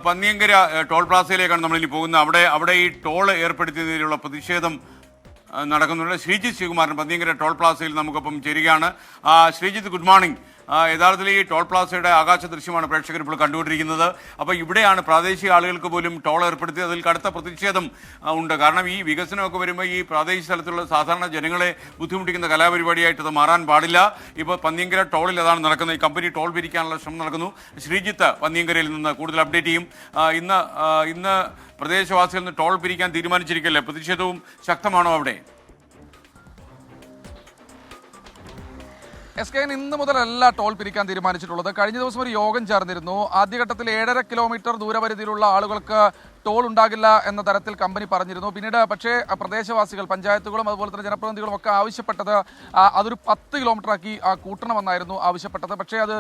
Panniyankara toll പ്ലാസയിലേക്കാണ് നമ്മളിനി പോകുന്നത്. അവിടെ ഈ ടോൾ ഏർപ്പെടുത്തിയതിലുള്ള പ്രതിഷേധം നടക്കുന്നുണ്ട്. ശ്രീജിത്ത് ശിവകുമാരൻ പന്നിയങ്കര ടോൾ പ്ലാസയിൽ നമുക്കൊപ്പം ചേരുകയാണ്. Sreejith, good morning. യഥാർത്ഥത്തിൽ ഈ ടോൾ പ്ലാസയുടെ ആകാശ ദൃശ്യമാണ് പ്രേക്ഷകർ ഇപ്പോൾ കണ്ടുകൊണ്ടിരിക്കുന്നത്. അപ്പോൾ ഇവിടെയാണ് പ്രാദേശിക ആളുകൾക്ക് പോലും ടോൾ ഏർപ്പെടുത്തിയത്. അതിൽ കടുത്ത പ്രതിഷേധം ഉണ്ട്. കാരണം ഈ വികസനമൊക്കെ വരുമ്പോൾ ഈ പ്രാദേശിക സ്ഥലത്തുള്ള സാധാരണ ജനങ്ങളെ ബുദ്ധിമുട്ടിക്കുന്ന കലാപരിപാടിയായിട്ട് അത് മാറാൻ പാടില്ല. ഇപ്പോൾ പന്നിയങ്കര ടോളിൽ അതാണ് നടക്കുന്നത്. ഈ കമ്പനി ടോൾ പിരിക്കാനുള്ള ശ്രമം നടക്കുന്നു. ശ്രീജിത്ത് പന്നിയങ്കരയിൽ നിന്ന് കൂടുതൽ അപ്ഡേറ്റ് ചെയ്യും. ഇന്ന് പ്രദേശവാസികളിൽ നിന്ന് ടോൾ പിരിക്കാൻ തീരുമാനിച്ചിരിക്കല്ലേ? പ്രതിഷേധവും ശക്തമാണോ അവിടെ? SKN ഇന്ന് മുതലല്ല ടോൾ പിരിക്കാൻ തീരുമാനിച്ചിട്ടുള്ളത്. കഴിഞ്ഞ ദിവസം ഒരു യോഗം ചേർന്നിരുന്നു. ആദ്യഘട്ടത്തിൽ 7.5 കിലോമീറ്റർ ദൂരപരിധിയിലുള്ള ആളുകൾക്ക് ടോൾ ഉണ്ടാകില്ല എന്ന തരത്തിൽ കമ്പനി പറഞ്ഞിരുന്നു. പിന്നീട് പക്ഷേ പ്രദേശവാസികൾ, പഞ്ചായത്തുകളും അതുപോലെ തന്നെ ജനപ്രതിനിധികളും ഒക്കെ ആവശ്യപ്പെട്ടത് അതൊരു 10 കിലോമീറ്റർ ആക്കി കൂട്ടണമെന്നായിരുന്നു ആവശ്യപ്പെട്ടത്. പക്ഷേ അത്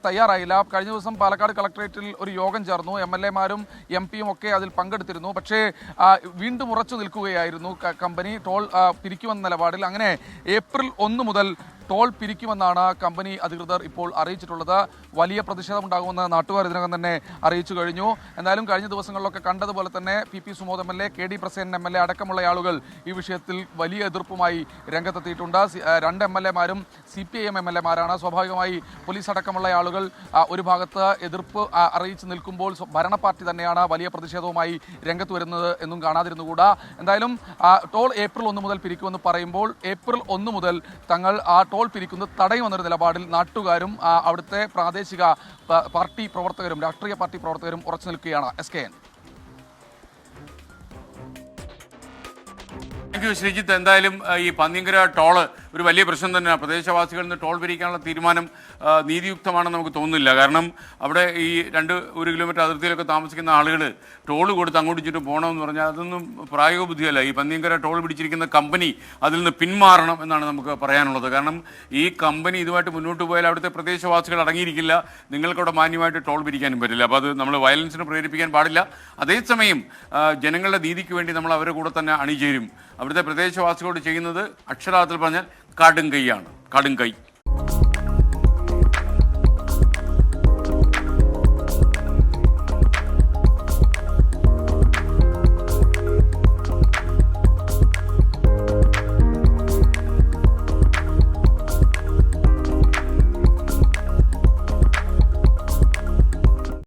തയ്യാറായില്ല. കഴിഞ്ഞ ദിവസം പാലക്കാട് കളക്ടറേറ്റിൽ ഒരു യോഗം ചേർന്നു. MLA-മാരും MP-യും ഒക്കെ അതിൽ പങ്കെടുത്തിരുന്നു. പക്ഷേ വീണ്ടും ഉറച്ചു നിൽക്കുകയായിരുന്നു കമ്പനി ടോൾ പിരിക്കുമെന്ന നിലപാടിൽ. അങ്ങനെ ഏപ്രിൽ 1 മുതൽ ടോൾ പിരിക്കുമെന്നാണ് കമ്പനി അധികൃതർ ഇപ്പോൾ അറിയിച്ചിട്ടുള്ളത്. വലിയ പ്രതിഷേധമുണ്ടാകുമെന്ന് നാട്ടുകാർ ഇതിനകം തന്നെ അറിയിച്ചു കഴിഞ്ഞു. എന്തായാലും കഴിഞ്ഞ ദിവസങ്ങളിലൊക്കെ കണ്ടതുപോലെ തന്നെ PP Sumod MLA, KD Prasenan MLA അടക്കമുള്ള ആളുകൾ ഈ വിഷയത്തിൽ വലിയ എതിർപ്പുമായി രംഗത്തെത്തിയിട്ടുണ്ട്. 2 MLA-മാരും CPIM MLA-മാരാണ്. സ്വാഭാവികമായി പോലീസ് അടക്കമുള്ള ആളുകൾ ഒരു ഭാഗത്ത് എതിർപ്പ് അറിയിച്ച് നിൽക്കുമ്പോൾ ഭരണ പാർട്ടി തന്നെയാണ് വലിയ പ്രതിഷേധവുമായി രംഗത്ത് വരുന്നത് എന്നും കാണാതിരുന്നുകൂടാ. എന്തായാലും ടോൾ ഏപ്രിൽ 1 മുതൽ പിരിക്കുമെന്ന് പറയുമ്പോൾ ഏപ്രിൽ 1 മുതൽ തങ്ങൾ ടോൾ പിരിക്കുന്നത് തടയുമെന്നൊരു നിലപാടിൽ നാട്ടുകാരും അവിടുത്തെ പ്രാദേശിക പാർട്ടി പ്രവർത്തകരും രാഷ്ട്രീയ പാർട്ടി പ്രവർത്തകരും ഉറച്ചു നിൽക്കുകയാണ്. SKN. Thank you Sreejith. എന്തായാലും ഈ പന്നിയങ്കര ടോള് ഒരു വലിയ പ്രശ്നം തന്നെയാണ്. പ്രദേശവാസികളിൽ നിന്ന് ടോൾ പിരിക്കാനുള്ള തീരുമാനം നീതിയുക്തമാണെന്ന് നമുക്ക് തോന്നുന്നില്ല. കാരണം അവിടെ ഈ 1 കിലോമീറ്റർ അതിർത്തിയിലൊക്കെ താമസിക്കുന്ന ആളുകൾ ടോൾ കൊടുത്ത് അങ്ങോട്ട് ചുറ്റും പോകണമെന്ന് പറഞ്ഞാൽ അതൊന്നും പ്രായോഗിക ബുദ്ധിയല്ല. ഈ പന്നിയങ്കര ടോൾ പിടിച്ചിരിക്കുന്ന കമ്പനി അതിൽ നിന്ന് പിന്മാറണം എന്നാണ് നമുക്ക് പറയാനുള്ളത്. കാരണം ഈ കമ്പനി ഇതുമായിട്ട് മുന്നോട്ട് പോയാൽ അവിടുത്തെ പ്രദേശവാസികൾ അടങ്ങിയിരിക്കില്ല. നിങ്ങൾക്കവിടെ മാന്യമായിട്ട് ടോൾ പിരിക്കാനും പറ്റില്ല. അപ്പോൾ അത് നമ്മൾ വയലൻസിന് പ്രേരിപ്പിക്കാൻ പാടില്ല. അതേസമയം ജനങ്ങളുടെ നീതിക്ക് വേണ്ടി നമ്മൾ അവരുടെ കൂടെ തന്നെ അണിചേരും. അവിടുത്തെ പ്രദേശവാസികളോട് ചെയ്യുന്നത് അക്ഷരാർത്ഥത്തിൽ പറഞ്ഞാൽ കടും കൈയാണ്.